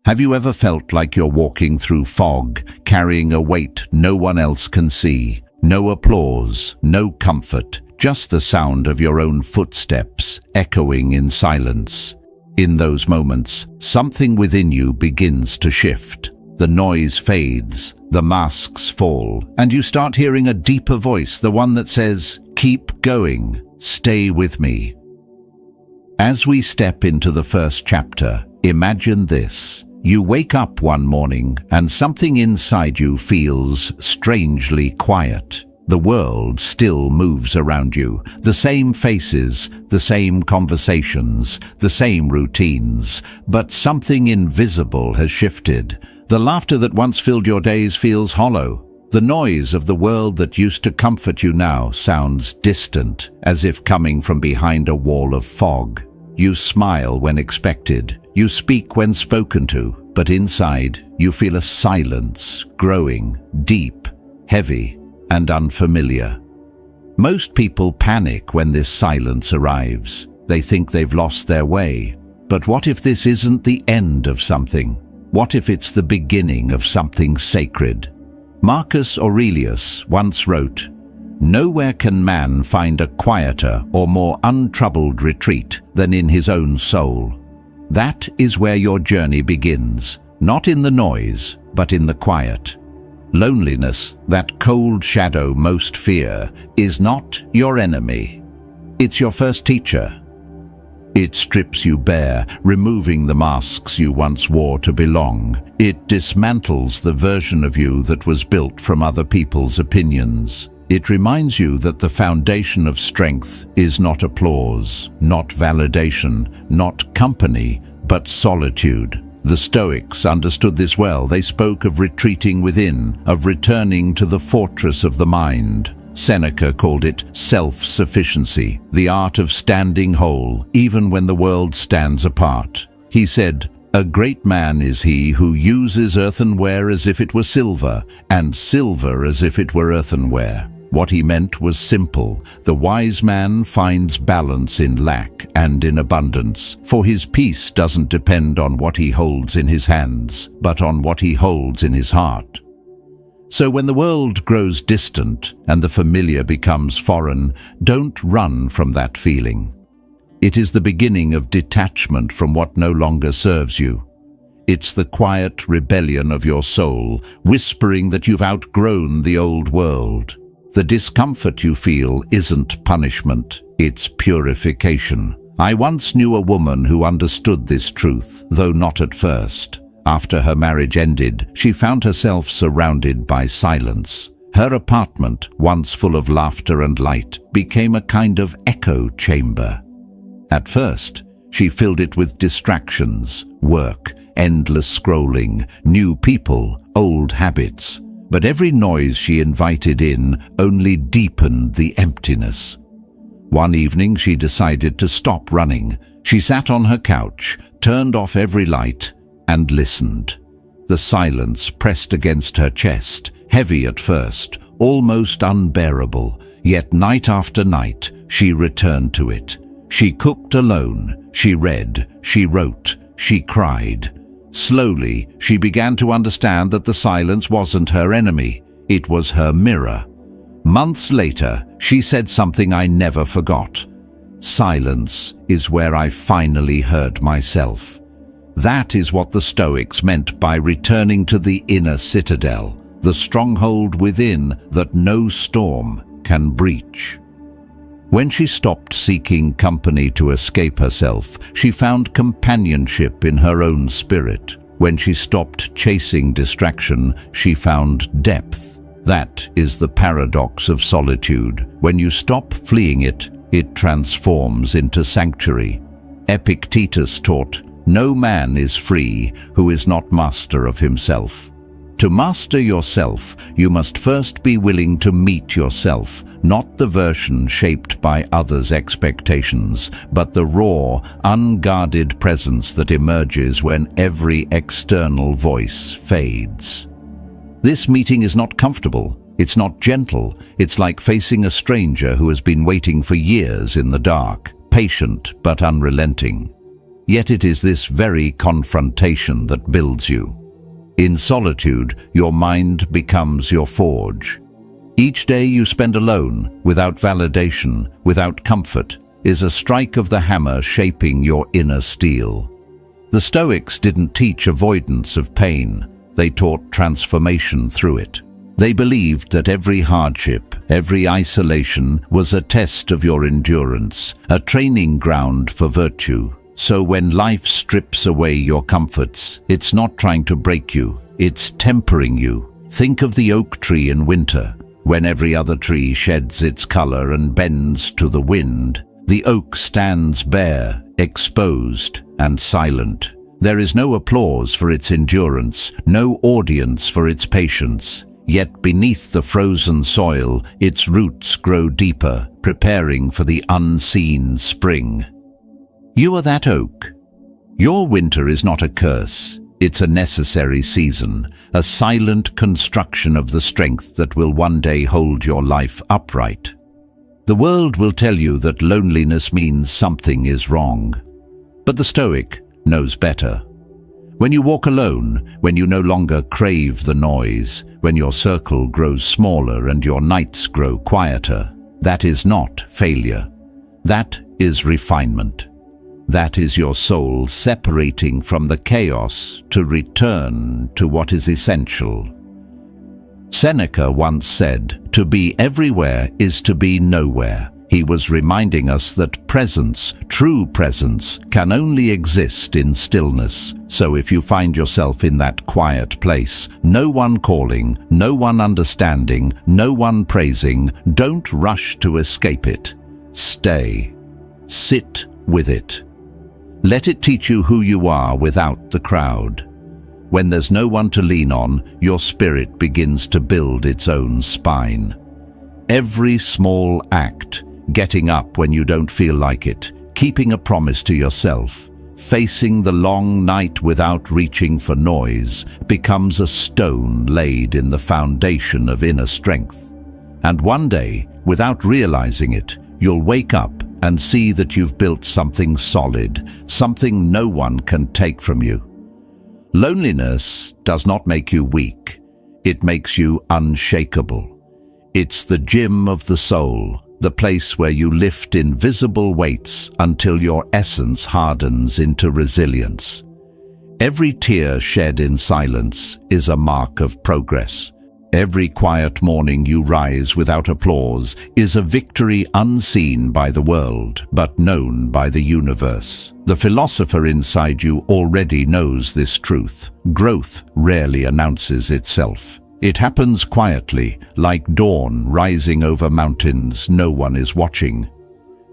Have you ever felt like you're walking through fog, carrying a weight no one else can see? No applause, no comfort, just the sound of your own footsteps echoing in silence. In those moments, something within you begins to shift. The noise fades, the masks fall, and you start hearing a deeper voice, the one that says, "Keep going, stay with me." As we step into the first chapter, imagine this. You wake up one morning and something inside you feels strangely quiet. The world still moves around you. The same faces, the same conversations, the same routines, but something invisible has shifted. The laughter that once filled your days feels hollow. The noise of the world that used to comfort you now sounds distant, as if coming from behind a wall of fog. You smile when expected. You speak when spoken to, but inside you feel a silence growing, deep, heavy, and unfamiliar. Most people panic when this silence arrives. They think they've lost their way. But what if this isn't the end of something? What if it's the beginning of something sacred? Marcus Aurelius once wrote, "Nowhere can man find a quieter or more untroubled retreat than in his own soul." That is where your journey begins, not in the noise, but in the quiet. Loneliness, that cold shadow most fear, is not your enemy. It's your first teacher. It strips you bare, removing the masks you once wore to belong. It dismantles the version of you that was built from other people's opinions. It reminds you that the foundation of strength is not applause, not validation, not company, but solitude. The Stoics understood this well. They spoke of retreating within, of returning to the fortress of the mind. Seneca called it self-sufficiency, the art of standing whole, even when the world stands apart. He said, "A great man is he who uses earthenware as if it were silver, and silver as if it were earthenware." What he meant was simple. The wise man finds balance in lack and in abundance, for his peace doesn't depend on what he holds in his hands, but on what he holds in his heart. So when the world grows distant and the familiar becomes foreign, don't run from that feeling. It is the beginning of detachment from what no longer serves you. It's the quiet rebellion of your soul, whispering that you've outgrown the old world. The discomfort you feel isn't punishment, it's purification. I once knew a woman who understood this truth, though not at first. After her marriage ended, she found herself surrounded by silence. Her apartment, once full of laughter and light, became a kind of echo chamber. At first, she filled it with distractions, work, endless scrolling, new people, old habits. But every noise she invited in only deepened the emptiness. One evening she decided to stop running. She sat on her couch, turned off every light, and listened. The silence pressed against her chest, heavy at first, almost unbearable, yet night after night she returned to it. She cooked alone, she read, she wrote, she cried. Slowly, she began to understand that the silence wasn't her enemy, it was her mirror. Months later, she said something I never forgot. "Silence is where I finally heard myself." That is what the Stoics meant by returning to the inner citadel, the stronghold within that no storm can breach. When she stopped seeking company to escape herself, she found companionship in her own spirit. When she stopped chasing distraction, she found depth. That is the paradox of solitude. When you stop fleeing it, it transforms into sanctuary. Epictetus taught, "No man is free who is not master of himself." To master yourself, you must first be willing to meet yourself, not the version shaped by others' expectations, but the raw, unguarded presence that emerges when every external voice fades. This meeting is not comfortable, it's not gentle, it's like facing a stranger who has been waiting for years in the dark, patient but unrelenting. Yet it is this very confrontation that builds you. In solitude, your mind becomes your forge. Each day you spend alone, without validation, without comfort, is a strike of the hammer shaping your inner steel. The Stoics didn't teach avoidance of pain. They taught transformation through it. They believed that every hardship, every isolation was a test of your endurance, a training ground for virtue. So when life strips away your comforts, it's not trying to break you, it's tempering you. Think of the oak tree in winter. When every other tree sheds its color and bends to the wind, the oak stands bare, exposed, and silent. There is no applause for its endurance, no audience for its patience. Yet beneath the frozen soil, its roots grow deeper, preparing for the unseen spring. You are that oak. Your winter is not a curse. It's a necessary season, a silent construction of the strength that will one day hold your life upright. The world will tell you that loneliness means something is wrong. But the Stoic knows better. When you walk alone, when you no longer crave the noise, when your circle grows smaller and your nights grow quieter, that is not failure. That is refinement. That is your soul separating from the chaos to return to what is essential. Seneca once said, "To be everywhere is to be nowhere." He was reminding us that presence, true presence, can only exist in stillness. So if you find yourself in that quiet place, no one calling, no one understanding, no one praising, don't rush to escape it. Stay. Sit with it. Let it teach you who you are without the crowd. When there's no one to lean on, your spirit begins to build its own spine. Every small act, getting up when you don't feel like it, keeping a promise to yourself, facing the long night without reaching for noise, becomes a stone laid in the foundation of inner strength. And one day, without realizing it, you'll wake up and see that you've built something solid, something no one can take from you. Loneliness does not make you weak. It makes you unshakable. It's the gym of the soul, the place where you lift invisible weights until your essence hardens into resilience. Every tear shed in silence is a mark of progress. Every quiet morning you rise without applause is a victory unseen by the world, but known by the universe. The philosopher inside you already knows this truth. Growth rarely announces itself. It happens quietly, like dawn rising over mountains no one is watching.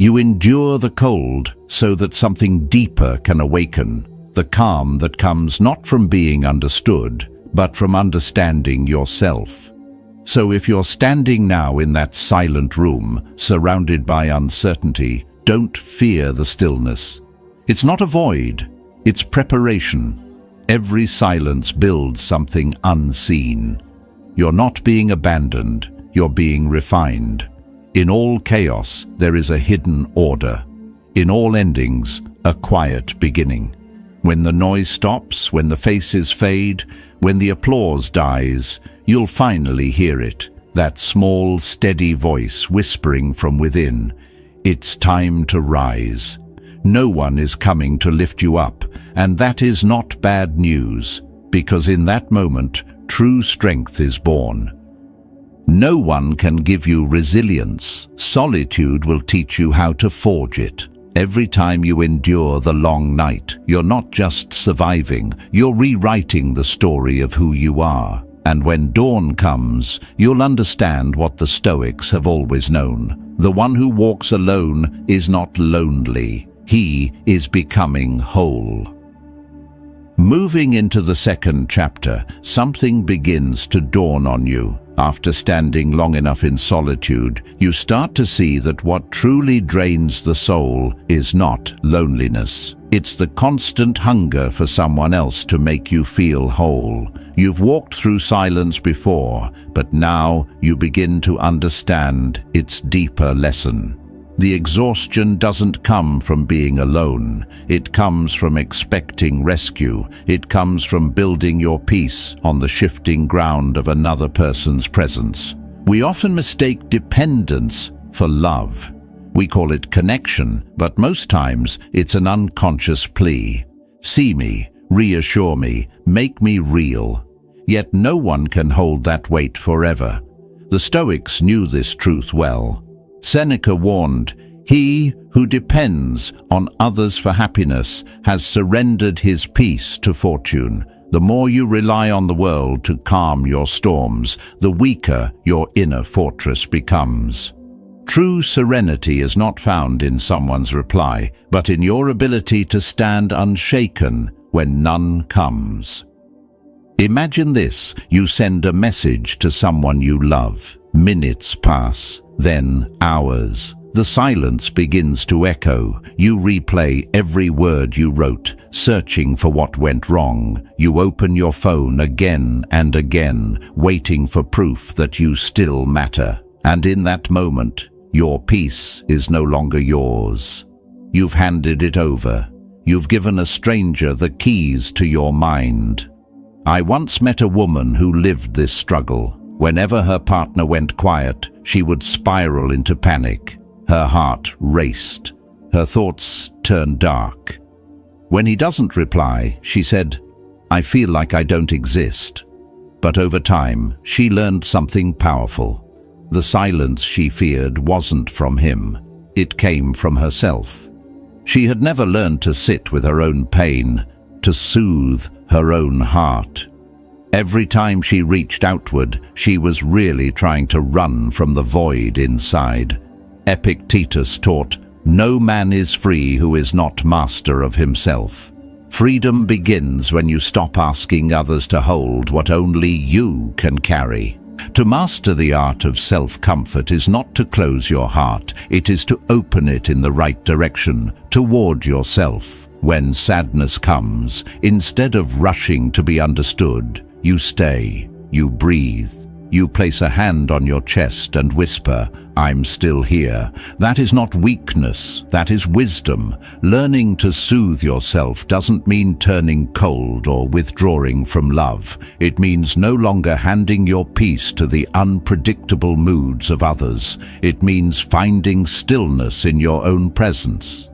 You endure the cold so that something deeper can awaken, the calm that comes not from being understood, but from understanding yourself. So if you're standing now in that silent room, surrounded by uncertainty, don't fear the stillness. It's not a void, it's preparation. Every silence builds something unseen. You're not being abandoned, you're being refined. In all chaos, there is a hidden order. In all endings, a quiet beginning. When the noise stops, when the faces fade, when the applause dies, you'll finally hear it, that small, steady voice whispering from within. It's time to rise. No one is coming to lift you up, and that is not bad news, because in that moment, true strength is born. No one can give you resilience. Solitude will teach you how to forge it. Every time you endure the long night, you're not just surviving, you're rewriting the story of who you are. And when dawn comes, you'll understand what the Stoics have always known. The one who walks alone is not lonely. He is becoming whole. Moving into the second chapter, something begins to dawn on you. After standing long enough in solitude, you start to see that what truly drains the soul is not loneliness. It's the constant hunger for someone else to make you feel whole. You've walked through silence before, but now you begin to understand its deeper lesson. The exhaustion doesn't come from being alone. It comes from expecting rescue. It comes from building your peace on the shifting ground of another person's presence. We often mistake dependence for love. We call it connection, but most times it's an unconscious plea. See me, reassure me, make me real. Yet no one can hold that weight forever. The Stoics knew this truth well. Seneca warned, "He who depends on others for happiness has surrendered his peace to fortune. The more you rely on the world to calm your storms, the weaker your inner fortress becomes." True serenity is not found in someone's reply, but in your ability to stand unshaken when none comes. Imagine this: you send a message to someone you love. Minutes pass, then hours. The silence begins to echo. You replay every word you wrote, searching for what went wrong. You open your phone again and again, waiting for proof that you still matter. And in that moment, your peace is no longer yours. You've handed it over. You've given a stranger the keys to your mind. I once met a woman who lived this struggle. Whenever her partner went quiet, she would spiral into panic. Her heart raced. Her thoughts turned dark. When he doesn't reply, she said, "I feel like I don't exist." But over time, she learned something powerful. The silence she feared wasn't from him. It came from herself. She had never learned to sit with her own pain, to soothe her own heart. Every time she reached outward, she was really trying to run from the void inside. Epictetus taught, "No man is free who is not master of himself." Freedom begins when you stop asking others to hold what only you can carry. To master the art of self-comfort is not to close your heart, it is to open it in the right direction, toward yourself. When sadness comes, instead of rushing to be understood, you stay, you breathe, you place a hand on your chest and whisper, "I'm still here." That is not weakness, that is wisdom. Learning to soothe yourself doesn't mean turning cold or withdrawing from love. It means no longer handing your peace to the unpredictable moods of others. It means finding stillness in your own presence.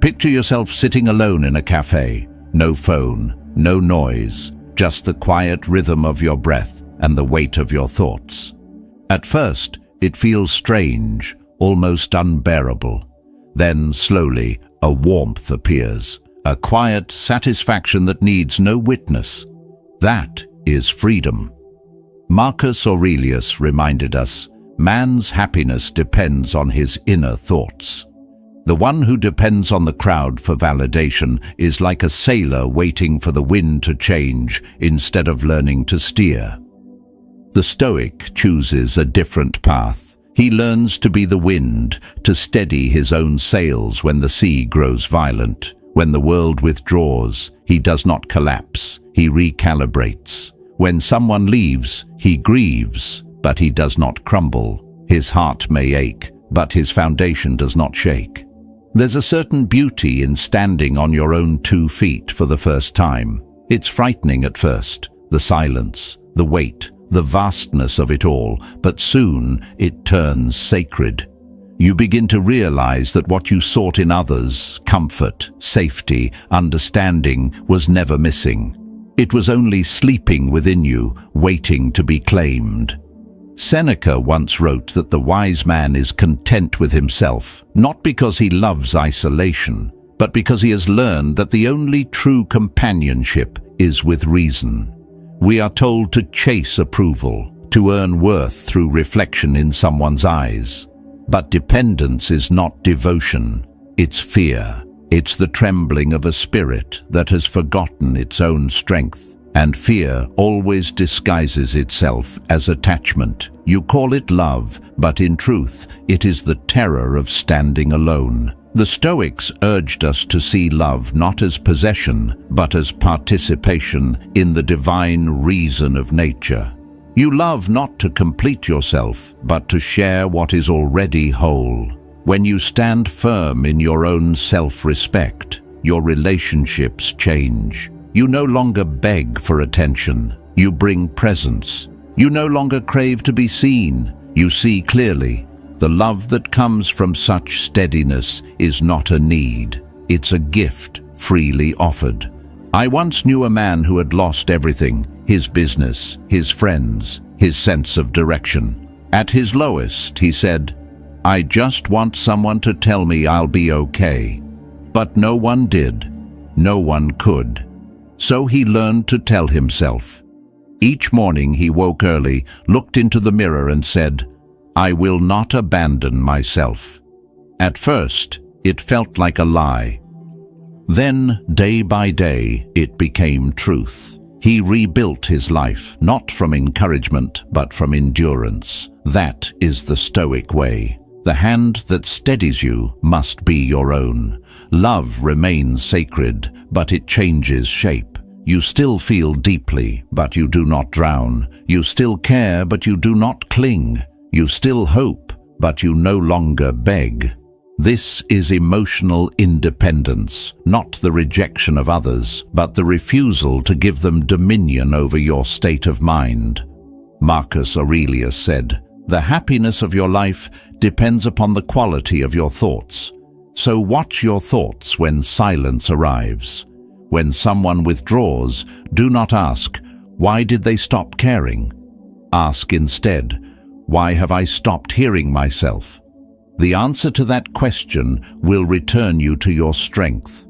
Picture yourself sitting alone in a cafe. No phone, no noise, just the quiet rhythm of your breath and the weight of your thoughts. At first, it feels strange, almost unbearable. Then, slowly, a warmth appears, a quiet satisfaction that needs no witness. That is freedom. Marcus Aurelius reminded us, man's happiness depends on his inner thoughts. The one who depends on the crowd for validation is like a sailor waiting for the wind to change instead of learning to steer. The Stoic chooses a different path. He learns to be the wind, to steady his own sails when the sea grows violent. When the world withdraws, he does not collapse, he recalibrates. When someone leaves, he grieves, but he does not crumble. His heart may ache, but his foundation does not shake. There's a certain beauty in standing on your own 2 feet for the first time. It's frightening at first, the silence, the weight, the vastness of it all, but soon it turns sacred. You begin to realize that what you sought in others, comfort, safety, understanding, was never missing. It was only sleeping within you, waiting to be claimed. Seneca once wrote that the wise man is content with himself, not because he loves isolation, but because he has learned that the only true companionship is with reason. We are told to chase approval, to earn worth through reflection in someone's eyes. But dependence is not devotion, it's fear. It's the trembling of a spirit that has forgotten its own strength. And fear always disguises itself as attachment. You call it love, but in truth, it is the terror of standing alone. The Stoics urged us to see love not as possession, but as participation in the divine reason of nature. You love not to complete yourself, but to share what is already whole. When you stand firm in your own self-respect, your relationships change. You no longer beg for attention. You bring presence. You no longer crave to be seen. You see clearly. The love that comes from such steadiness is not a need. It's a gift freely offered. I once knew a man who had lost everything: his business, his friends, his sense of direction. At his lowest, he said, "I just want someone to tell me I'll be okay." But no one did. No one could. So he learned to tell himself. Each morning he woke early, looked into the mirror and said, "I will not abandon myself." At first, it felt like a lie. Then, day by day, it became truth. He rebuilt his life, not from encouragement, but from endurance. That is the Stoic way. The hand that steadies you must be your own. Love remains sacred, but it changes shape. You still feel deeply, but you do not drown. You still care, but you do not cling. You still hope, but you no longer beg. This is emotional independence, not the rejection of others, but the refusal to give them dominion over your state of mind. Marcus Aurelius said, "The happiness of your life depends upon the quality of your thoughts. So watch your thoughts when silence arrives. When someone withdraws, do not ask, 'Why did they stop caring?' Ask instead, 'Why have I stopped hearing myself?' The answer to that question will return you to your strength.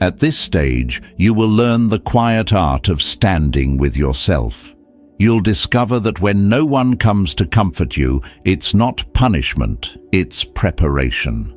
At this stage, you will learn the quiet art of standing with yourself. You'll discover that when no one comes to comfort you, it's not punishment, it's preparation.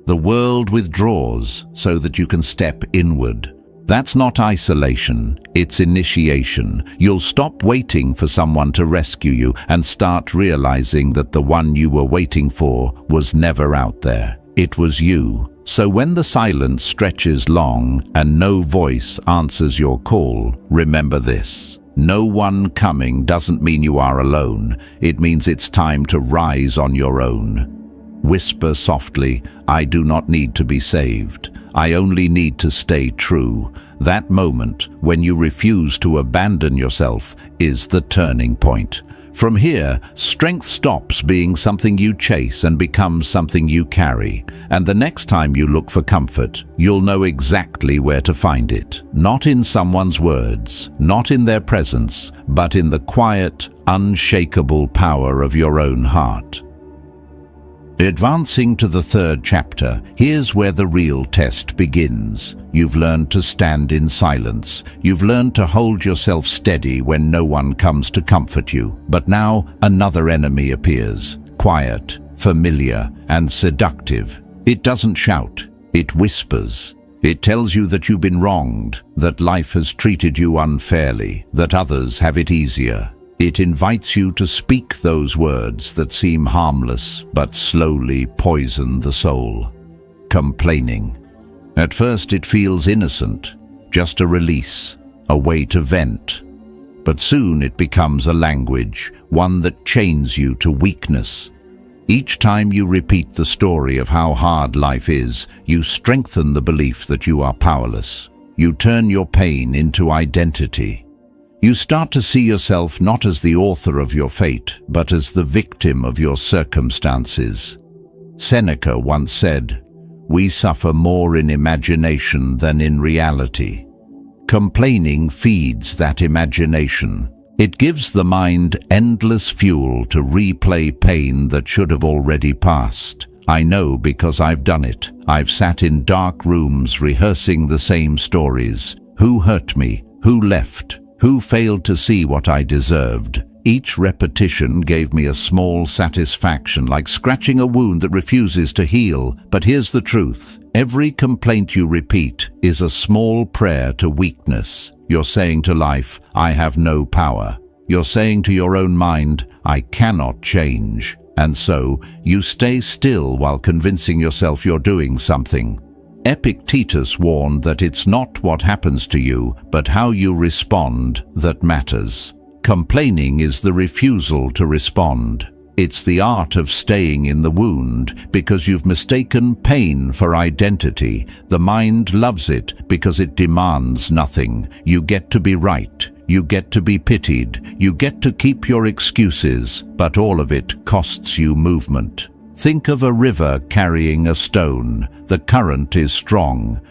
The world withdraws so that you can step inward. That's not isolation, it's initiation. You'll stop waiting for someone to rescue you and start realizing that the one you were waiting for was never out there. It was you. So when the silence stretches long and no voice answers your call, remember this. No one coming doesn't mean you are alone. It means it's time to rise on your own. Whisper softly, "I do not need to be saved. I only need to stay true." That moment, when you refuse to abandon yourself, is the turning point. From here, strength stops being something you chase and becomes something you carry. And the next time you look for comfort, you'll know exactly where to find it. Not in someone's words, not in their presence, but in the quiet, unshakable power of your own heart. Advancing to the third chapter, here's where the real test begins. You've learned to stand in silence. You've learned to hold yourself steady when no one comes to comfort you. But now another enemy appears, quiet, familiar, and seductive. It doesn't shout, it whispers. It tells you that you've been wronged, that life has treated you unfairly, that others have it easier. It invites you to speak those words that seem harmless but slowly poison the soul. Complaining. At first it feels innocent, just a release, a way to vent. But soon it becomes a language, one that chains you to weakness. Each time you repeat the story of how hard life is, you strengthen the belief that you are powerless. You turn your pain into identity. You start to see yourself not as the author of your fate, but as the victim of your circumstances. Seneca once said, "We suffer more in imagination than in reality." Complaining feeds that imagination. It gives the mind endless fuel to replay pain that should have already passed. I know because I've done it. I've sat in dark rooms rehearsing the same stories. Who hurt me? Who left? Who failed to see what I deserved? Each repetition gave me a small satisfaction, like scratching a wound that refuses to heal. But here's the truth. Every complaint you repeat is a small prayer to weakness. You're saying to life, "I have no power." You're saying to your own mind, "I cannot change." And so, you stay still while convincing yourself you're doing something. Epictetus warned that it's not what happens to you, but how you respond that matters. Complaining is the refusal to respond. It's the art of staying in the wound because you've mistaken pain for identity. The mind loves it because it demands nothing. You get to be right. You get to be pitied. You get to keep your excuses, but all of it costs you movement. Think of a river carrying a stone. The current is strong.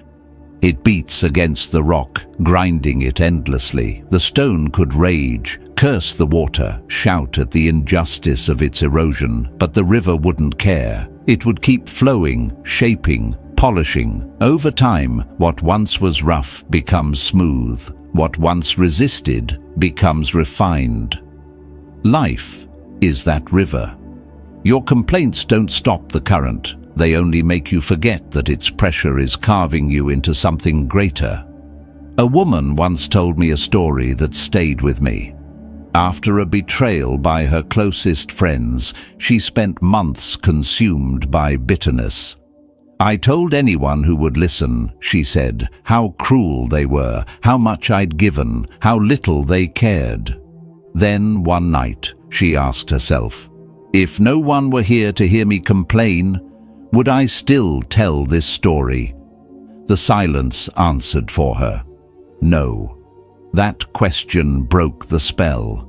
It beats against the rock, grinding it endlessly. The stone could rage, curse the water, shout at the injustice of its erosion, but the river wouldn't care. It would keep flowing, shaping, polishing. Over time, what once was rough becomes smooth. What once resisted becomes refined. Life is that river. Your complaints don't stop the current. They only make you forget that its pressure is carving you into something greater. A woman once told me a story that stayed with me. After a betrayal by her closest friends, she spent months consumed by bitterness. I told anyone who would listen, she said, how cruel they were, how much I'd given, how little they cared. Then one night, she asked herself, if no one were here to hear me complain, would I still tell this story? The silence answered for her. No. That question broke the spell.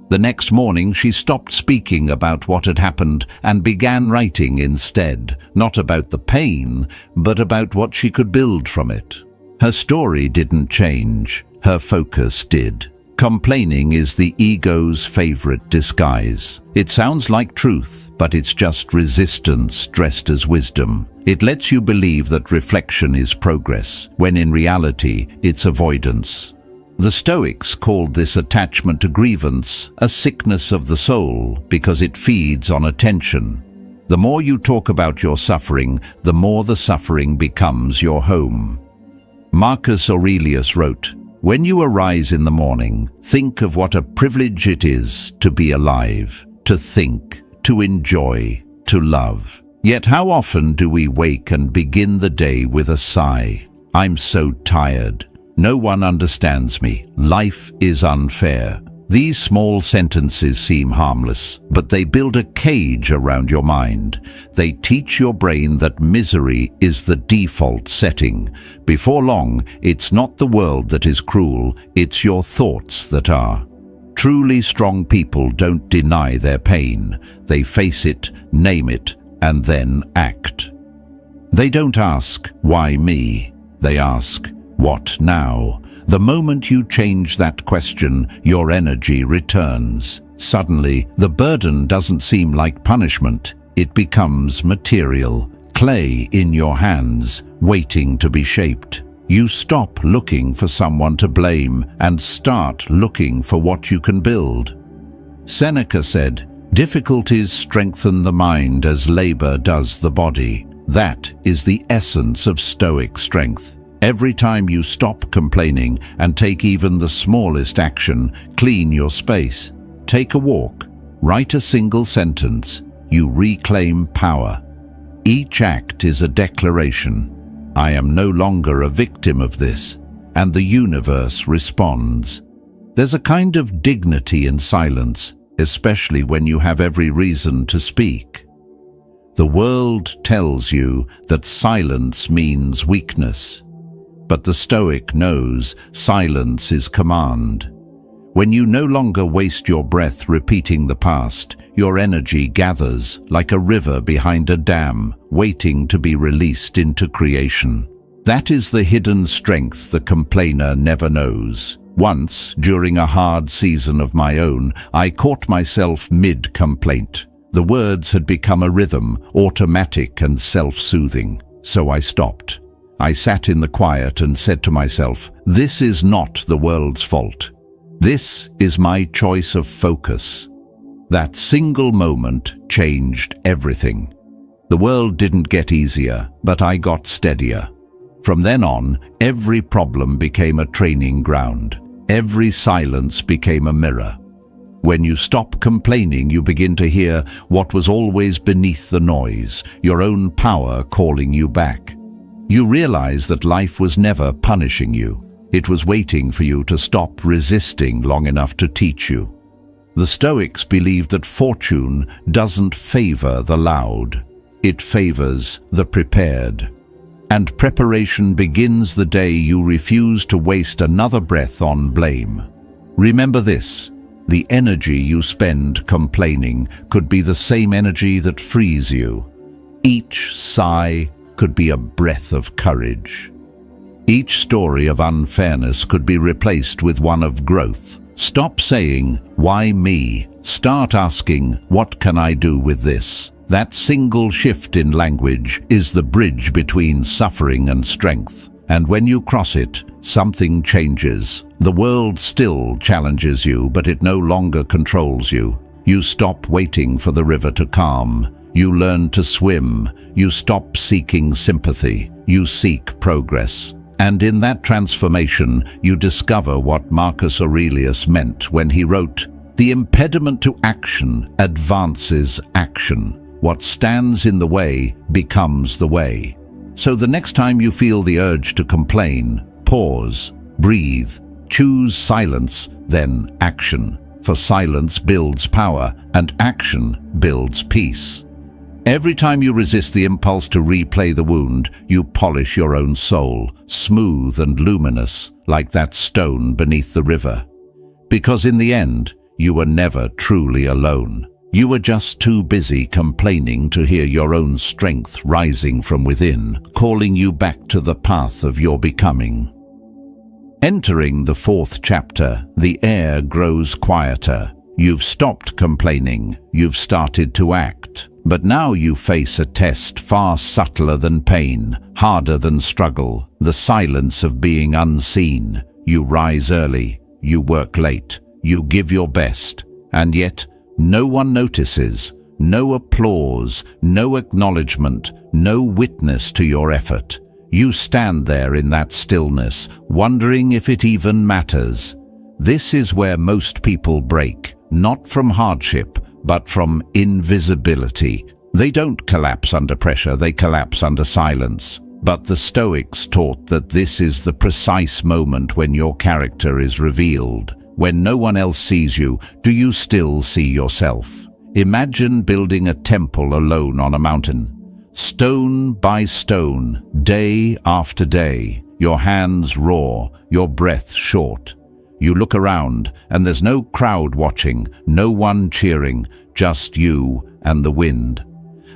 The next morning she stopped speaking about what had happened and began writing instead, not about the pain, but about what she could build from it. Her story didn't change. Her focus did. Complaining is the ego's favorite disguise. It sounds like truth, but it's just resistance dressed as wisdom. It lets you believe that reflection is progress, when in reality it's avoidance. The Stoics called this attachment to grievance a sickness of the soul because it feeds on attention. The more you talk about your suffering, the more the suffering becomes your home. Marcus Aurelius wrote, when you arise in the morning, think of what a privilege it is to be alive, to think, to enjoy, to love. Yet how often do we wake and begin the day with a sigh? I'm so tired. No one understands me. Life is unfair. These small sentences seem harmless, but they build a cage around your mind. They teach your brain that misery is the default setting. Before long, it's not the world that is cruel, it's your thoughts that are. Truly strong people don't deny their pain. They face it, name it, and then act. They don't ask, why me? They ask, what now? The moment you change that question, your energy returns. Suddenly, the burden doesn't seem like punishment. It becomes material, clay in your hands, waiting to be shaped. You stop looking for someone to blame and start looking for what you can build. Seneca said, difficulties strengthen the mind as labor does the body. That is the essence of Stoic strength. Every time you stop complaining and take even the smallest action, clean your space, take a walk, write a single sentence, you reclaim power. Each act is a declaration. I am no longer a victim of this, and the universe responds. There's a kind of dignity in silence, especially when you have every reason to speak. The world tells you that silence means weakness. But the Stoic knows silence is command. When you no longer waste your breath repeating the past, your energy gathers like a river behind a dam, waiting to be released into creation. That is the hidden strength the complainer never knows. Once, during a hard season of my own, I caught myself mid-complaint. The words had become a rhythm, automatic and self-soothing. So I stopped. I sat in the quiet and said to myself, this is not the world's fault. This is my choice of focus. That single moment changed everything. The world didn't get easier, but I got steadier. From then on, every problem became a training ground. Every silence became a mirror. When you stop complaining, you begin to hear what was always beneath the noise, your own power calling you back. You realize that life was never punishing you. It was waiting for you to stop resisting long enough to teach you. The Stoics believed that fortune doesn't favor the loud. It favors the prepared. And preparation begins the day you refuse to waste another breath on blame. Remember this: the energy you spend complaining could be the same energy that frees you. Each sigh could be a breath of courage. Each story of unfairness could be replaced with one of growth. Stop saying, "Why me?" Start asking, "What can I do with this?" That single shift in language is the bridge between suffering and strength. And when you cross it, something changes. The world still challenges you, but it no longer controls you. You stop waiting for the river to calm. You learn to swim. You stop seeking sympathy. You seek progress. And in that transformation, you discover what Marcus Aurelius meant when he wrote, "The impediment to action advances action. What stands in the way becomes the way." So the next time you feel the urge to complain, pause, breathe, choose silence, then action. For silence builds power, and action builds peace. Every time you resist the impulse to replay the wound, you polish your own soul, smooth and luminous, like that stone beneath the river. Because in the end, you were never truly alone. You were just too busy complaining to hear your own strength rising from within, calling you back to the path of your becoming. Entering the 4th chapter, the air grows quieter. You've stopped complaining. You've started to act. But now you face a test far subtler than pain, harder than struggle, the silence of being unseen. You rise early. You work late. You give your best. And yet, no one notices, no applause, no acknowledgement, no witness to your effort. You stand there in that stillness, wondering if it even matters. This is where most people break, not from hardship, but from invisibility. They don't collapse under pressure, they collapse under silence. But the Stoics taught that this is the precise moment when your character is revealed. When no one else sees you, do you still see yourself? Imagine building a temple alone on a mountain. Stone by stone, day after day, your hands raw, your breath short. You look around, and there's no crowd watching, no one cheering, just you and the wind.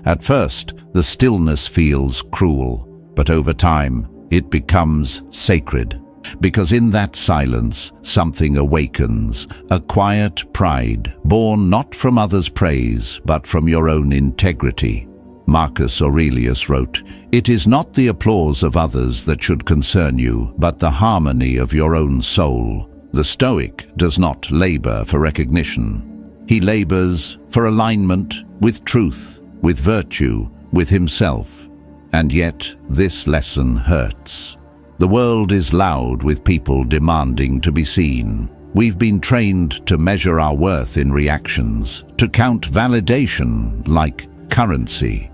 At first, the stillness feels cruel, but over time, it becomes sacred. Because in that silence, something awakens, a quiet pride, born not from others' praise, but from your own integrity. Marcus Aurelius wrote, "It is not the applause of others that should concern you, but the harmony of your own soul." The Stoic does not labor for recognition. He labors for alignment with truth, with virtue, with himself. And yet, this lesson hurts. The world is loud with people demanding to be seen. We've been trained to measure our worth in reactions, to count validation like currency.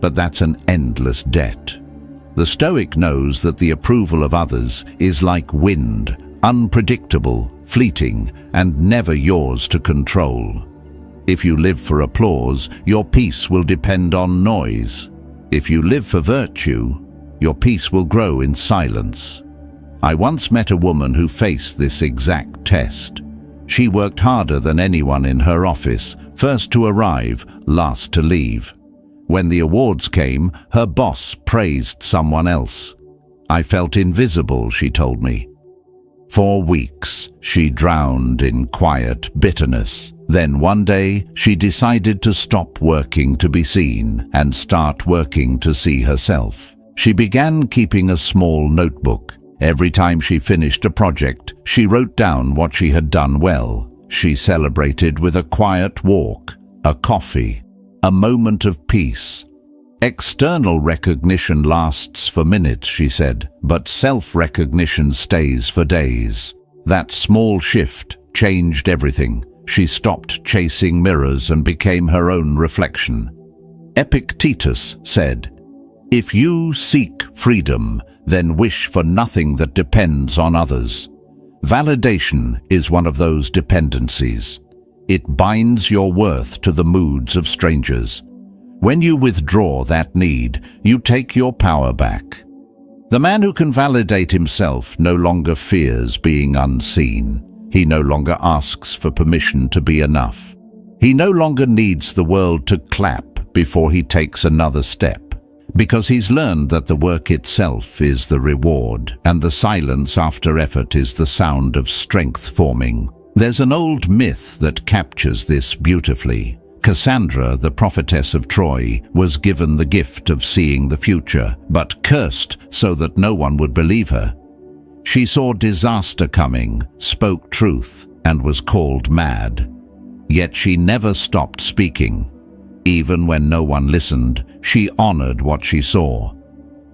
But that's an endless debt. The Stoic knows that the approval of others is like wind, unpredictable, fleeting, and never yours to control. If you live for applause, your peace will depend on noise. If you live for virtue, your peace will grow in silence. I once met a woman who faced this exact test. She worked harder than anyone in her office, first to arrive, last to leave. When the awards came, her boss praised someone else. I felt invisible, she told me. For weeks, she drowned in quiet bitterness. Then one day, she decided to stop working to be seen and start working to see herself. She began keeping a small notebook. Every time she finished a project, she wrote down what she had done well. She celebrated with a quiet walk, a coffee, a moment of peace. External recognition lasts for minutes, she said, but self-recognition stays for days. That small shift changed everything. She stopped chasing mirrors and became her own reflection. Epictetus said, "If you seek freedom, then wish for nothing that depends on others." Validation is one of those dependencies. It binds your worth to the moods of strangers. When you withdraw that need, you take your power back. The man who can validate himself no longer fears being unseen. He no longer asks for permission to be enough. He no longer needs the world to clap before he takes another step, because he's learned that the work itself is the reward, and the silence after effort is the sound of strength forming. There's an old myth that captures this beautifully. Cassandra, the prophetess of Troy, was given the gift of seeing the future, but cursed so that no one would believe her. She saw disaster coming, spoke truth, and was called mad. Yet she never stopped speaking. Even when no one listened, she honored what she saw.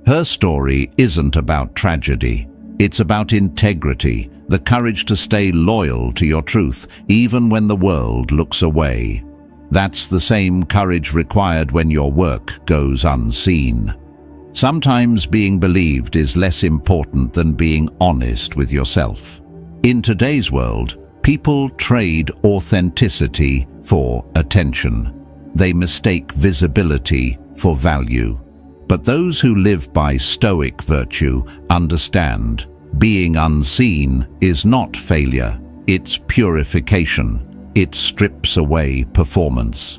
Her story isn't about tragedy. It's about integrity, the courage to stay loyal to your truth, even when the world looks away. That's the same courage required when your work goes unseen. Sometimes being believed is less important than being honest with yourself. In today's world, people trade authenticity for attention. They mistake visibility for value. But those who live by Stoic virtue understand being unseen is not failure, it's purification. It strips away performance.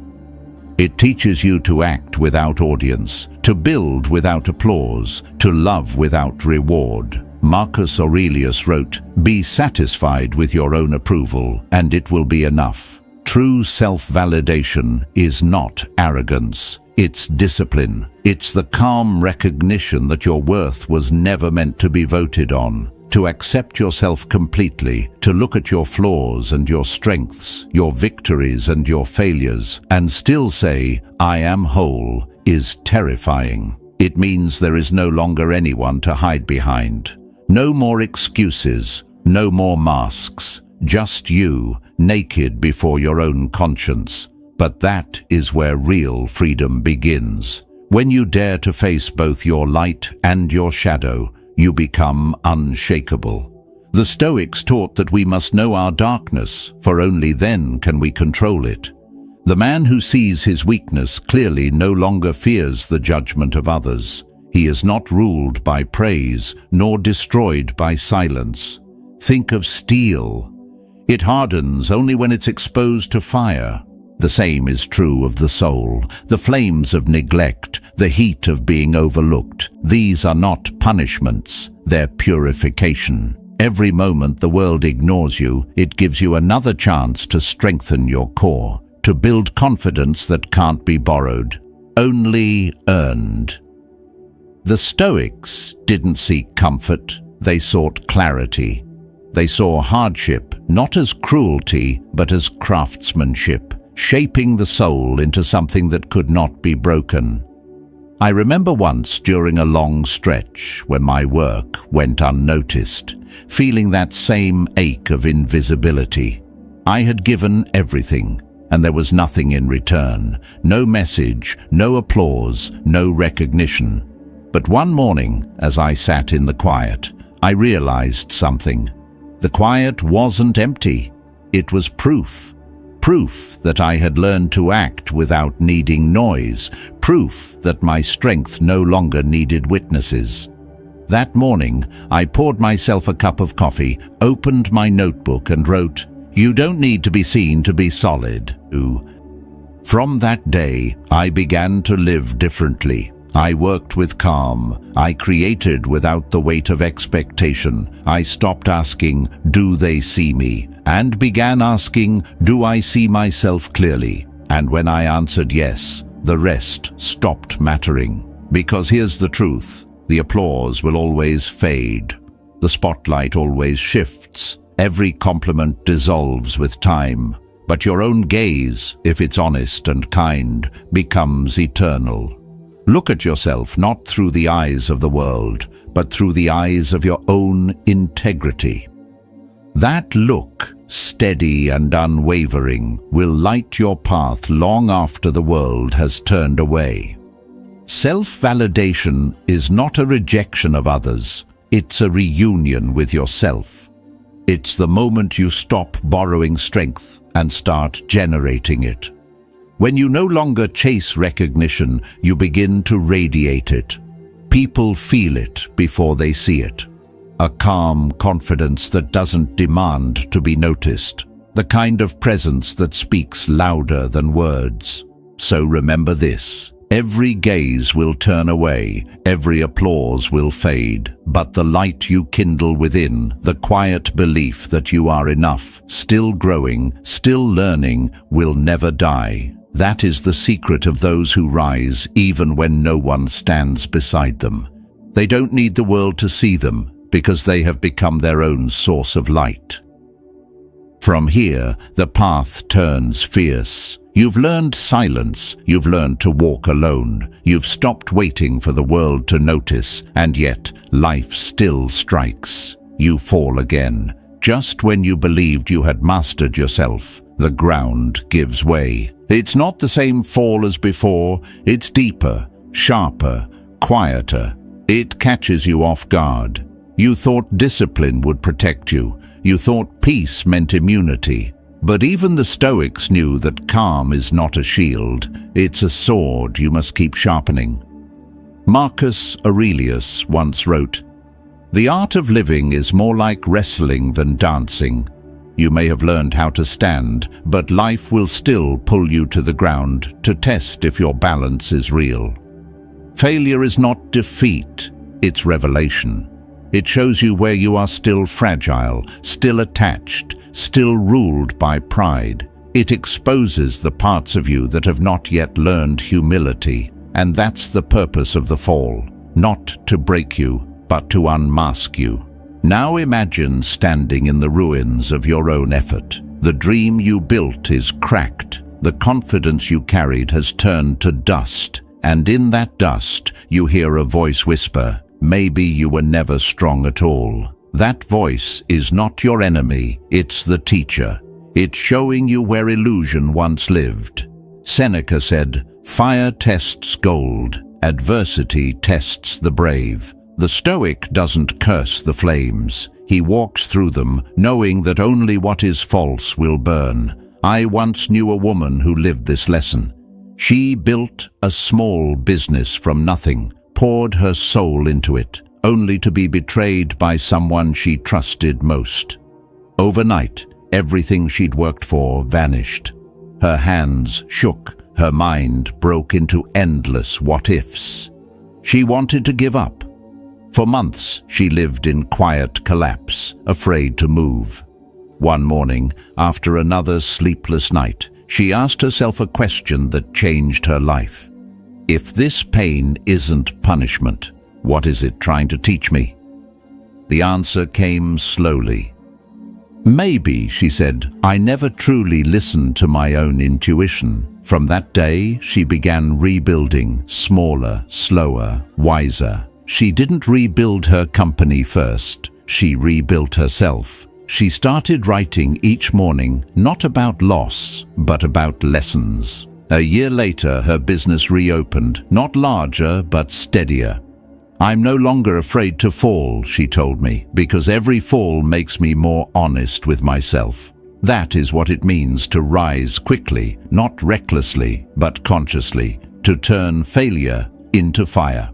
It teaches you to act without audience, to build without applause, to love without reward. Marcus Aurelius wrote, "Be satisfied with your own approval, and it will be enough." True self-validation is not arrogance. It's discipline. It's the calm recognition that your worth was never meant to be voted on. To accept yourself completely, to look at your flaws and your strengths, your victories and your failures, and still say, "I am whole," is terrifying. It means there is no longer anyone to hide behind. No more excuses, no more masks, just you, naked before your own conscience. But that is where real freedom begins. When you dare to face both your light and your shadow, you become unshakable. The Stoics taught that we must know our darkness, for only then can we control it. The man who sees his weakness clearly no longer fears the judgment of others. He is not ruled by praise, nor destroyed by silence. Think of steel. It hardens only when it's exposed to fire. The same is true of the soul. The flames of neglect, the heat of being overlooked, these are not punishments, they're purification. Every moment the world ignores you, it gives you another chance to strengthen your core, to build confidence that can't be borrowed, only earned. The Stoics didn't seek comfort, they sought clarity. They saw hardship not as cruelty, but as craftsmanship, shaping the soul into something that could not be broken. I remember once during a long stretch when my work went unnoticed, feeling that same ache of invisibility. I had given everything, and there was nothing in return. No message, no applause, no recognition. But one morning, as I sat in the quiet, I realized something. The quiet wasn't empty. It was proof. Proof that I had learned to act without needing noise. Proof that my strength no longer needed witnesses. That morning, I poured myself a cup of coffee, opened my notebook and wrote, "You don't need to be seen to be solid." From that day, I began to live differently. I worked with calm. I created without the weight of expectation. I stopped asking, "Do they see me?" and began asking, "Do I see myself clearly?" And when I answered yes, the rest stopped mattering. Because here's the truth, the applause will always fade. The spotlight always shifts. Every compliment dissolves with time. But your own gaze, if it's honest and kind, becomes eternal. Look at yourself not through the eyes of the world, but through the eyes of your own integrity. That look, steady and unwavering, will light your path long after the world has turned away. Self-validation is not a rejection of others, it's a reunion with yourself. It's the moment you stop borrowing strength and start generating it. When you no longer chase recognition, you begin to radiate it. People feel it before they see it. A calm confidence that doesn't demand to be noticed. The kind of presence that speaks louder than words. So remember this. Every gaze will turn away, every applause will fade, but the light you kindle within, the quiet belief that you are enough, still growing, still learning, will never die. That is the secret of those who rise even when no one stands beside them. They don't need the world to see them, because they have become their own source of light. From here, the path turns fierce. You've learned silence, you've learned to walk alone, you've stopped waiting for the world to notice, and yet life still strikes. You fall again. Just when you believed you had mastered yourself, the ground gives way. It's not the same fall as before, it's deeper, sharper, quieter. It catches you off guard. You thought discipline would protect you. You thought peace meant immunity. But even the Stoics knew that calm is not a shield. It's a sword you must keep sharpening. Marcus Aurelius once wrote, "The art of living is more like wrestling than dancing. You may have learned how to stand, but life will still pull you to the ground to test if your balance is real." Failure is not defeat, it's revelation. It shows you where you are still fragile, still attached, still ruled by pride. It exposes the parts of you that have not yet learned humility, and that's the purpose of the fall, not to break you, but to unmask you. Now imagine standing in the ruins of your own effort. The dream you built is cracked. The confidence you carried has turned to dust, and in that dust you hear a voice whisper, "Maybe you were never strong at all." That voice is not your enemy, it's the teacher. It's showing you where illusion once lived. Seneca said, "Fire tests gold, adversity tests the brave." The Stoic doesn't curse the flames. He walks through them, knowing that only what is false will burn. I once knew a woman who lived this lesson. She built a small business from nothing, poured her soul into it, only to be betrayed by someone she trusted most. Overnight, everything she'd worked for vanished. Her hands shook, her mind broke into endless what-ifs. She wanted to give up. For months, she lived in quiet collapse, afraid to move. One morning, after another sleepless night, she asked herself a question that changed her life. If this pain isn't punishment, what is it trying to teach me? The answer came slowly. Maybe, she said, I never truly listened to my own intuition. From that day, she began rebuilding, smaller, slower, wiser. She didn't rebuild her company first. She rebuilt herself. She started writing each morning, not about loss, but about lessons. A year later, her business reopened, not larger, but steadier. I'm no longer afraid to fall, she told me, because every fall makes me more honest with myself. That is what it means to rise quickly, not recklessly, but consciously, to turn failure into fire.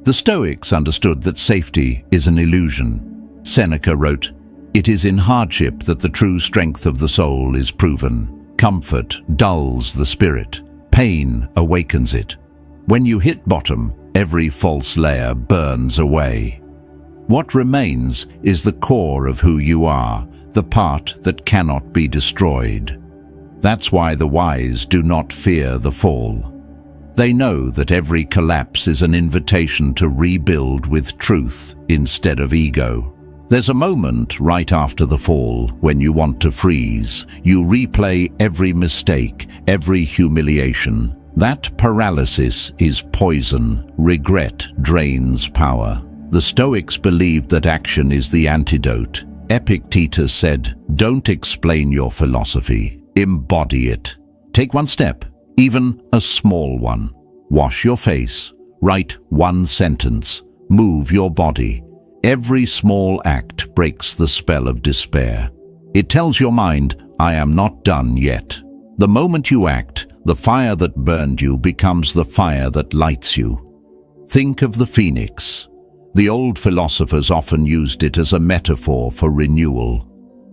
The Stoics understood that safety is an illusion. Seneca wrote, "It is in hardship that the true strength of the soul is proven. Comfort dulls the spirit. Pain awakens it. When you hit bottom, every false layer burns away. What remains is the core of who you are, the part that cannot be destroyed. That's why the wise do not fear the fall. They know that every collapse is an invitation to rebuild with truth instead of ego. There's a moment right after the fall when you want to freeze. You replay every mistake, every humiliation. That paralysis is poison. Regret drains power. The Stoics believed that action is the antidote. Epictetus said, "Don't explain your philosophy, embody it. Take one step, even a small one. Wash your face, write one sentence, move your body. Every small act breaks the spell of despair. It tells your mind, I am not done yet. The moment you act, the fire that burned you becomes the fire that lights you. Think of the phoenix. The old philosophers often used it as a metaphor for renewal.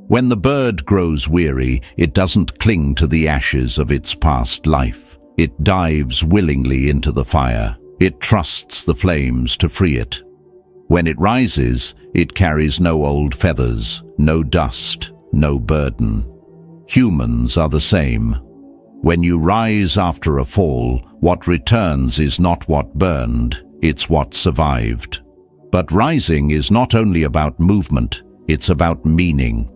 When the bird grows weary, it doesn't cling to the ashes of its past life. It dives willingly into the fire. It trusts the flames to free it. When it rises, it carries no old feathers, no dust, no burden. Humans are the same. When you rise after a fall, what returns is not what burned, it's what survived. But rising is not only about movement, it's about meaning.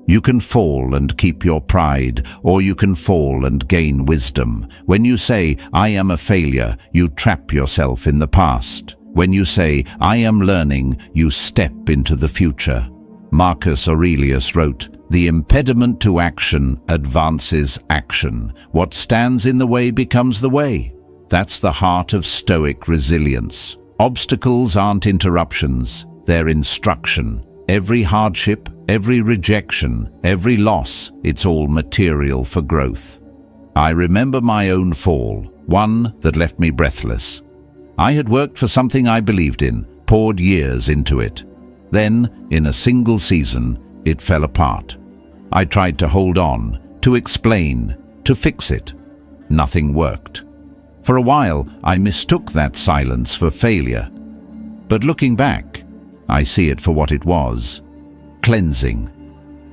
You can fall and keep your pride, or you can fall and gain wisdom. When you say, I am a failure, you trap yourself in the past. When you say, I am learning, you step into the future. Marcus Aurelius wrote, the impediment to action advances action. What stands in the way becomes the way. That's the heart of Stoic resilience. Obstacles aren't interruptions, they're instruction. Every hardship, every rejection, every loss, it's all material for growth. I remember my own fall, one that left me breathless. I had worked for something I believed in, poured years into it. Then, in a single season, it fell apart. I tried to hold on, to explain, to fix it. Nothing worked. For a while, I mistook that silence for failure. But looking back, I see it for what it was: cleansing.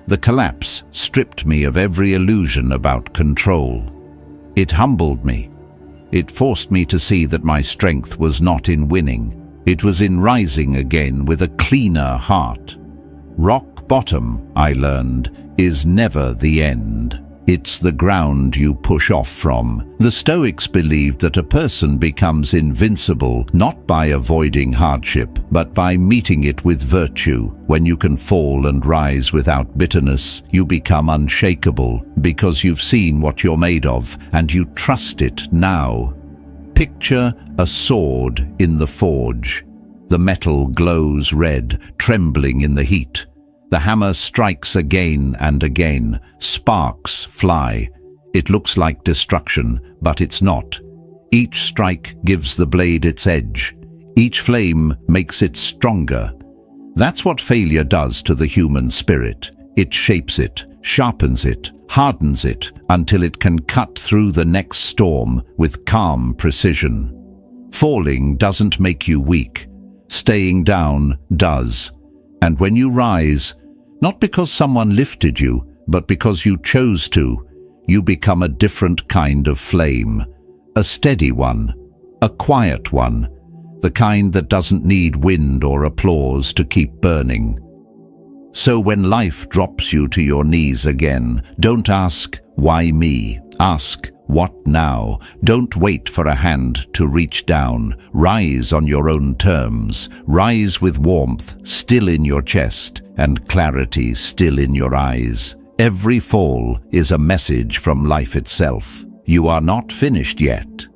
The collapse stripped me of every illusion about control. It humbled me. It forced me to see that my strength was not in winning. It was in rising again with a cleaner heart. Rock bottom, I learned, is never the end. It's the ground you push off from. The Stoics believed that a person becomes invincible not by avoiding hardship, but by meeting it with virtue. When you can fall and rise without bitterness, you become unshakable because you've seen what you're made of and you trust it now. Picture a sword in the forge. The metal glows red, trembling in the heat. The hammer strikes again and again. Sparks fly. It looks like destruction, but it's not. Each strike gives the blade its edge. Each flame makes it stronger. That's what failure does to the human spirit. It shapes it, sharpens it, hardens it, until it can cut through the next storm with calm precision. Falling doesn't make you weak. Staying down does. And when you rise, not because someone lifted you, but because you chose to, you become a different kind of flame. A steady one, a quiet one, the kind that doesn't need wind or applause to keep burning. So when life drops you to your knees again, don't ask, why me? Ask, what now? Don't wait for a hand to reach down. Rise on your own terms. Rise with warmth still in your chest and clarity still in your eyes. Every fall is a message from life itself. You are not finished yet.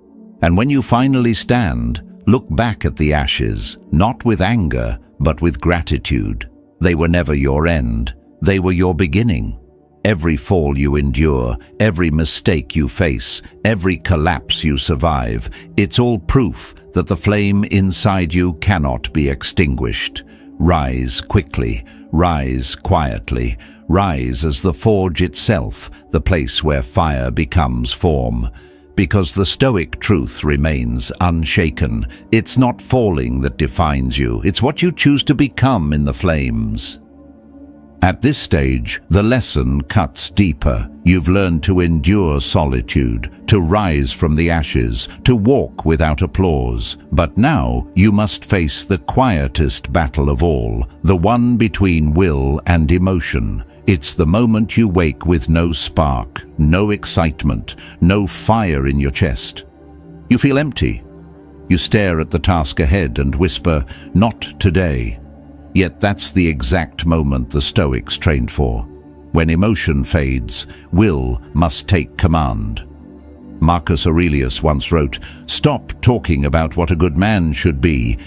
And when you finally stand, look back at the ashes, not with anger, but with gratitude. They were never your end. They were your beginning. Every fall you endure, every mistake you face, every collapse you survive, it's all proof that the flame inside you cannot be extinguished. Rise quickly, rise quietly, rise as the forge itself, the place where fire becomes form. Because the Stoic truth remains unshaken. It's not falling that defines you, it's what you choose to become in the flames. At this stage, the lesson cuts deeper. You've learned to endure solitude, to rise from the ashes, to walk without applause. But now you must face the quietest battle of all, the one between will and emotion. It's the moment you wake with no spark, no excitement, no fire in your chest. You feel empty. You stare at the task ahead and whisper, "Not today." Yet that's the exact moment the Stoics trained for. When emotion fades, will must take command. Marcus Aurelius once wrote, "Stop talking about what a good man should be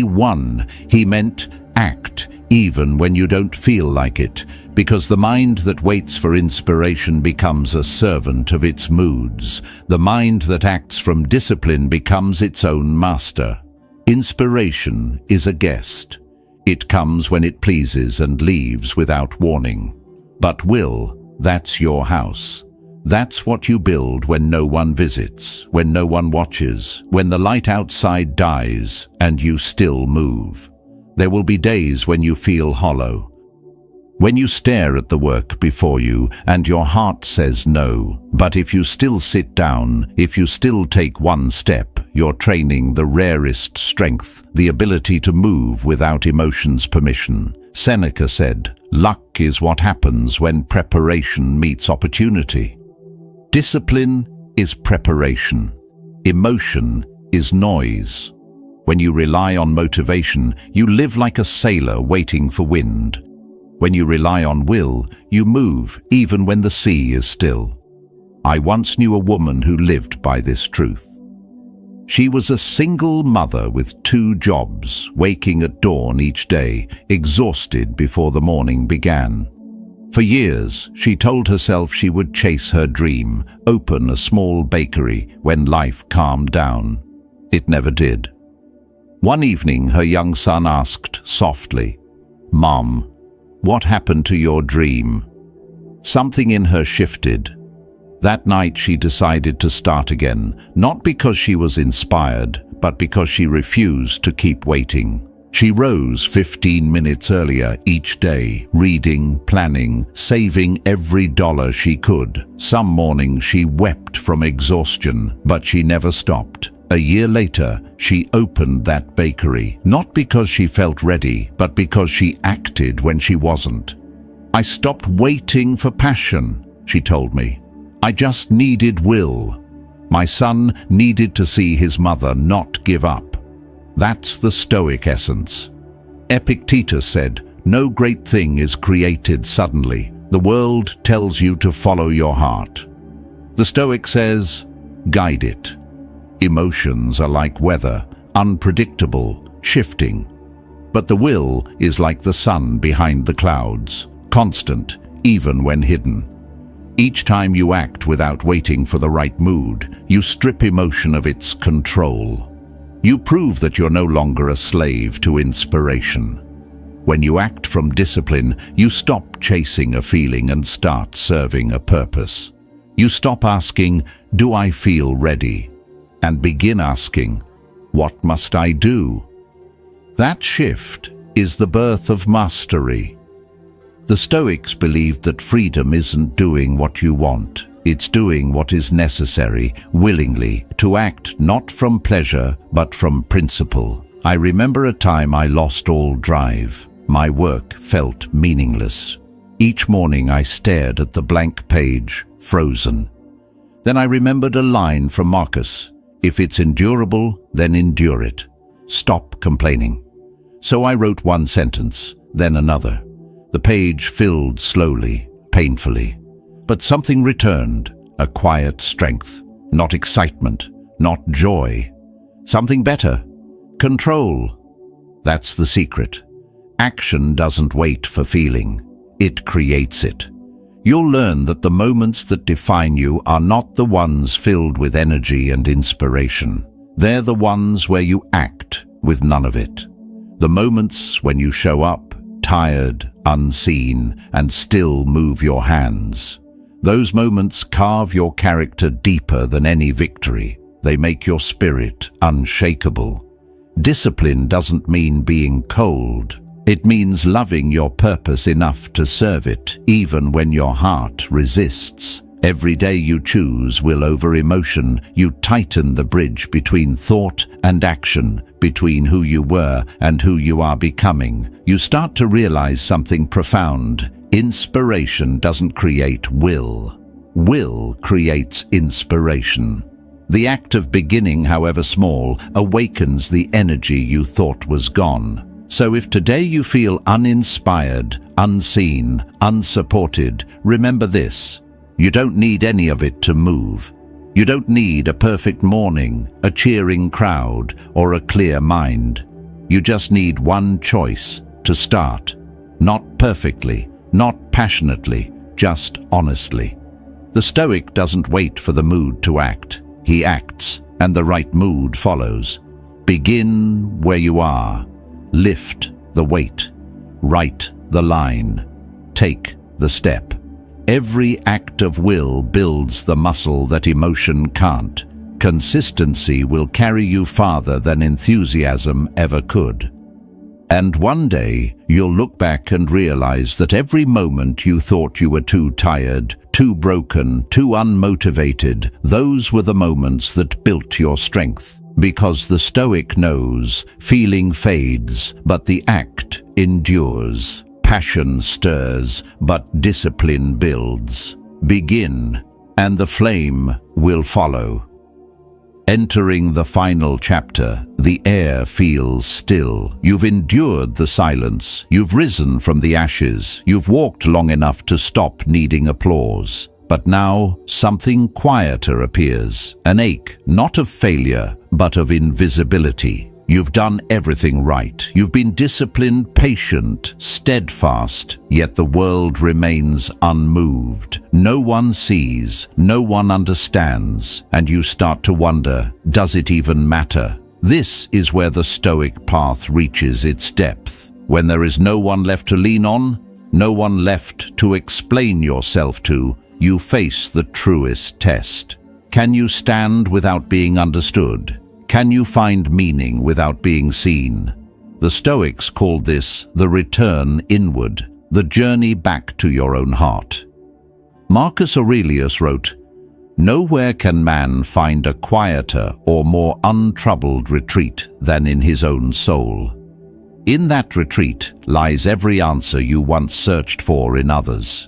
one." He meant act, even when you don't feel like it, because the mind that waits for inspiration becomes a servant of its moods. The mind that acts from discipline becomes its own master. Inspiration is a guest. It comes when it pleases and leaves without warning. But will, that's your house. That's what you build when no one visits, when no one watches, when the light outside dies and you still move. There will be days when you feel hollow, when you stare at the work before you and your heart says no. But if you still sit down, if you still take one step, you're training the rarest strength, the ability to move without emotion's permission. Seneca said, "Luck is what happens when preparation meets opportunity." Discipline is preparation. Emotion is noise. When you rely on motivation, you live like a sailor waiting for wind. When you rely on will, you move even when the sea is still. I once knew a woman who lived by this truth. She was a single mother with 2 jobs, waking at dawn each day, exhausted before the morning began. For years, she told herself she would chase her dream, open a small bakery when life calmed down. It never did. One evening, her young son asked softly, "Mom, what happened to your dream?" Something in her shifted. That night she decided to start again, not because she was inspired, but because she refused to keep waiting. She rose 15 minutes earlier each day, reading, planning, saving every dollar she could. Some mornings she wept from exhaustion, but she never stopped. A year later, she opened that bakery, not because she felt ready, but because she acted when she wasn't. "I stopped waiting for passion," she told me. "I just needed will." My son needed to see his mother not give up. That's the Stoic essence. Epictetus said, "No great thing is created suddenly. The world tells you to follow your heart." The Stoic says, "Guide it." Emotions are like weather, unpredictable, shifting. But the will is like the sun behind the clouds, constant, even when hidden. Each time you act without waiting for the right mood, you strip emotion of its control. You prove that you're no longer a slave to inspiration. When you act from discipline, you stop chasing a feeling and start serving a purpose. You stop asking, "Do I feel ready?" and begin asking, "What must I do?" That shift is the birth of mastery. The Stoics believed that freedom isn't doing what you want. It's doing what is necessary, willingly, to act not from pleasure, but from principle. I remember a time I lost all drive. My work felt meaningless. Each morning I stared at the blank page, frozen. Then I remembered a line from Marcus: "If it's endurable, then endure it. Stop complaining." So I wrote one sentence, then another. The page filled slowly, painfully. But something returned, a quiet strength, not excitement, not joy. Something better, control. That's the secret. Action doesn't wait for feeling. It creates it. You'll learn that the moments that define you are not the ones filled with energy and inspiration. They're the ones where you act with none of it. The moments when you show up, tired, unseen, and still move your hands. Those moments carve your character deeper than any victory. They make your spirit unshakable. Discipline doesn't mean being cold. It means loving your purpose enough to serve it, even when your heart resists. Every day you choose will over emotion. You tighten the bridge between thought and action, between who you were and who you are becoming. You start to realize something profound. Inspiration doesn't create will. Will creates inspiration. The act of beginning, however small, awakens the energy you thought was gone. So if today you feel uninspired, unseen, unsupported, remember this: you don't need any of it to move. You don't need a perfect morning, a cheering crowd, or a clear mind. You just need one choice: to start, Not perfectly, not passionately, just honestly. The Stoic doesn't wait for the mood to act. He acts, and the right mood follows. Begin where you are. Lift the weight. Write the line. Take the step. Every act of will builds the muscle that emotion can't. Consistency will carry you farther than enthusiasm ever could. And one day, you'll look back and realize that every moment you thought you were too tired, too broken, too unmotivated, those were the moments that built your strength. Because the Stoic knows, feeling fades, but the act endures. Passion stirs, but discipline builds. Begin, and the flame will follow. Entering the final chapter, the air feels still. You've endured the silence. You've risen from the ashes. You've walked long enough to stop needing applause. But now, something quieter appears. An ache, not of failure, but of invisibility. You've done everything right. You've been disciplined, patient, steadfast, yet the world remains unmoved. No one sees, no one understands, and you start to wonder, does it even matter? This is where the Stoic path reaches its depth. When there is no one left to lean on, no one left to explain yourself to, you face the truest test. Can you stand without being understood? Can you find meaning without being seen? The Stoics called this the return inward, the journey back to your own heart. Marcus Aurelius wrote, "Nowhere can man find a quieter or more untroubled retreat than in his own soul. In that retreat lies every answer you once searched for in others."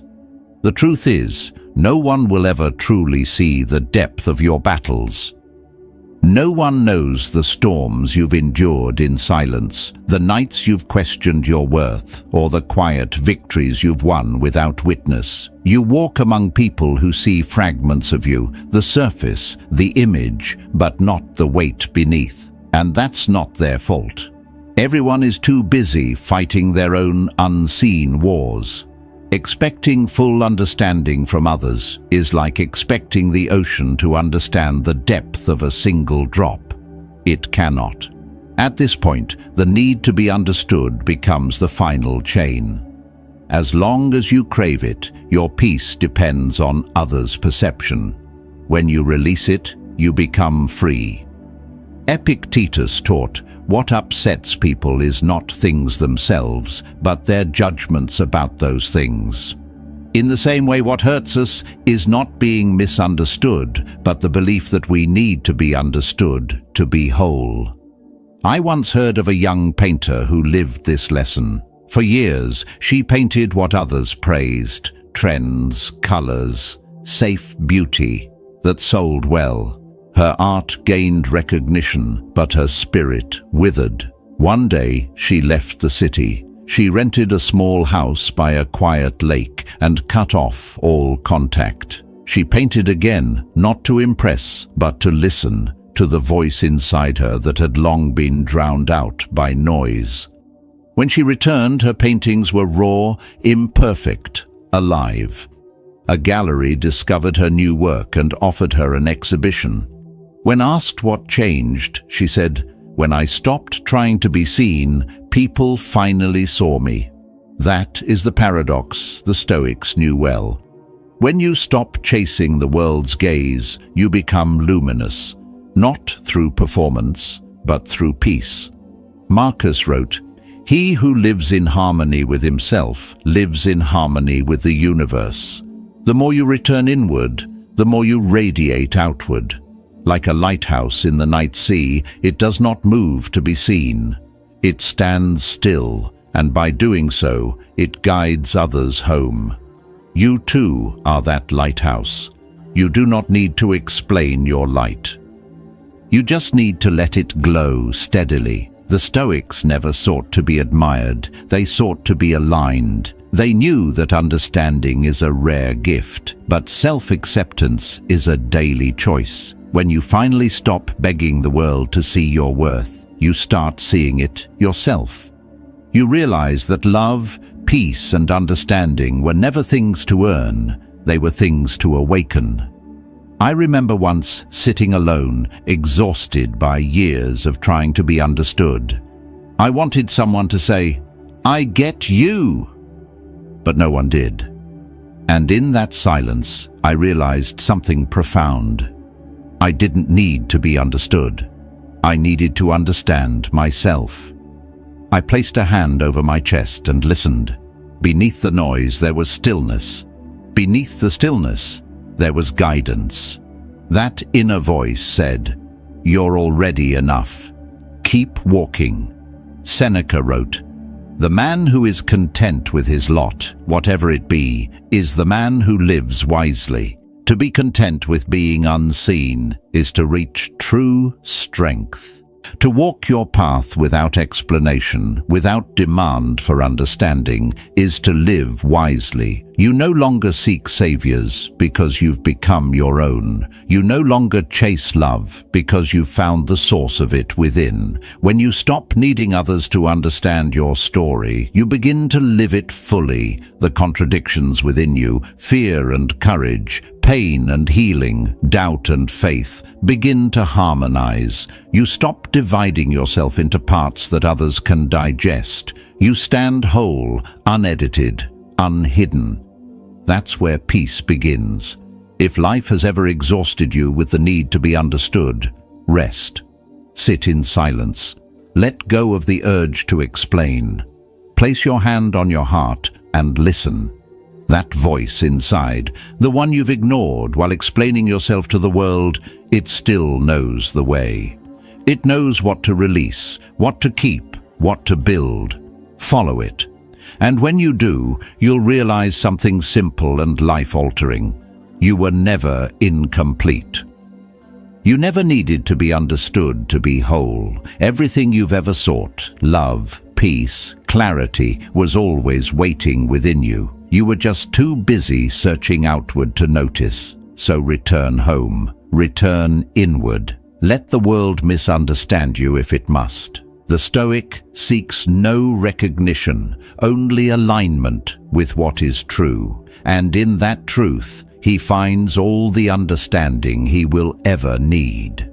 The truth is, no one will ever truly see the depth of your battles. No one knows the storms you've endured in silence, the nights you've questioned your worth, or the quiet victories you've won without witness. You walk among people who see fragments of you, the surface, the image, but not the weight beneath. And that's not their fault. Everyone is too busy fighting their own unseen wars. Expecting full understanding from others is like expecting the ocean to understand the depth of a single drop. It cannot. At this point, the need to be understood becomes the final chain. As long as you crave it, your peace depends on others' perception. When you release it, you become free. Epictetus taught, what upsets people is not things themselves, but their judgments about those things. In the same way, what hurts us is not being misunderstood, but the belief that we need to be understood to be whole. I once heard of a young painter who lived this lesson. For years, she painted what others praised, trends, colors, safe beauty that sold well. Her art gained recognition, but her spirit withered. One day, she left the city. She rented a small house by a quiet lake and cut off all contact. She painted again, not to impress, but to listen to the voice inside her that had long been drowned out by noise. When she returned, her paintings were raw, imperfect, alive. A gallery discovered her new work and offered her an exhibition. When asked what changed, she said, "When I stopped trying to be seen, people finally saw me." That is the paradox the Stoics knew well. When you stop chasing the world's gaze, you become luminous, not through performance, but through peace. Marcus wrote, "He who lives in harmony with himself lives in harmony with the universe." The more you return inward, the more you radiate outward. Like a lighthouse in the night sea, it does not move to be seen. It stands still, and by doing so, it guides others home. You too are that lighthouse. You do not need to explain your light. You just need to let it glow steadily. The Stoics never sought to be admired, they sought to be aligned. They knew that understanding is a rare gift, but self-acceptance is a daily choice. When you finally stop begging the world to see your worth, you start seeing it yourself. You realize that love, peace and understanding were never things to earn, they were things to awaken. I remember once sitting alone, exhausted by years of trying to be understood. I wanted someone to say, "I get you," but no one did. And in that silence, I realized something profound. I didn't need to be understood. I needed to understand myself. I placed a hand over my chest and listened. Beneath the noise, there was stillness. Beneath the stillness, there was guidance. That inner voice said, "You're already enough. Keep walking." Seneca wrote, "The man who is content with his lot, whatever it be, is the man who lives wisely. To be content with being unseen is to reach true strength. To walk your path without explanation, without demand for understanding, is to live wisely. You no longer seek saviors because you've become your own. You no longer chase love because you've found the source of it within. When you stop needing others to understand your story, you begin to live it fully. The contradictions within you, fear and courage, pain and healing, doubt and faith, begin to harmonize. You stop dividing yourself into parts that others can digest. You stand whole, unedited, unhidden. That's where peace begins. If life has ever exhausted you with the need to be understood, rest. Sit in silence. Let go of the urge to explain. Place your hand on your heart and listen. That voice inside, the one you've ignored while explaining yourself to the world, it still knows the way. It knows what to release, what to keep, what to build. Follow it. And when you do, you'll realize something simple and life-altering. You were never incomplete. You never needed to be understood to be whole. Everything you've ever sought, love, peace, clarity, was always waiting within you. You were just too busy searching outward to notice. So return home. Return inward. Let the world misunderstand you if it must. The Stoic seeks no recognition, only alignment with what is true. And in that truth, he finds all the understanding he will ever need.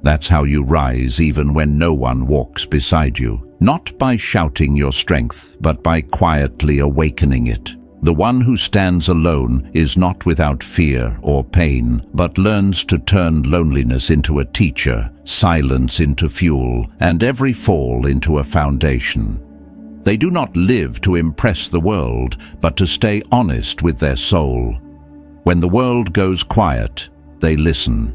That's how you rise even when no one walks beside you. Not by shouting your strength, but by quietly awakening it. The one who stands alone is not without fear or pain, but learns to turn loneliness into a teacher, silence into fuel, and every fall into a foundation. They do not live to impress the world, but to stay honest with their soul. When the world goes quiet, they listen.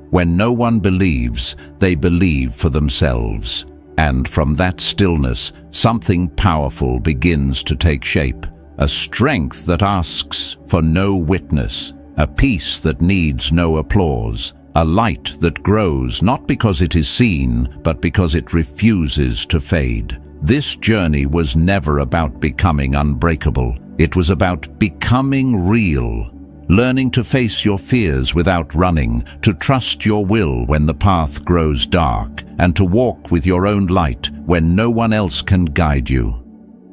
When no one believes, they believe for themselves. And from that stillness, something powerful begins to take shape. A strength that asks for no witness, a peace that needs no applause, a light that grows not because it is seen, but because it refuses to fade. This journey was never about becoming unbreakable. It was about becoming real. Learning to face your fears without running, to trust your will when the path grows dark, and to walk with your own light when no one else can guide you.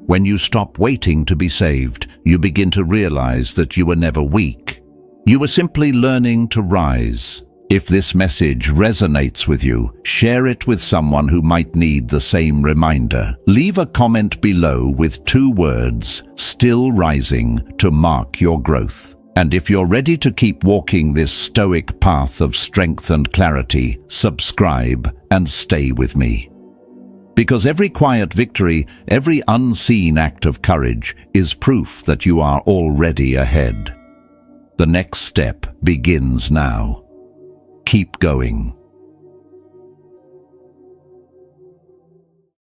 When you stop waiting to be saved, you begin to realize that you were never weak. You were simply learning to rise. If this message resonates with you, share it with someone who might need the same reminder. Leave a comment below with 2 words, "Still rising," to mark your growth. And if you're ready to keep walking this stoic path of strength and clarity, subscribe and stay with me. Because every quiet victory, every unseen act of courage is proof that you are already ahead. The next step begins now. Keep going.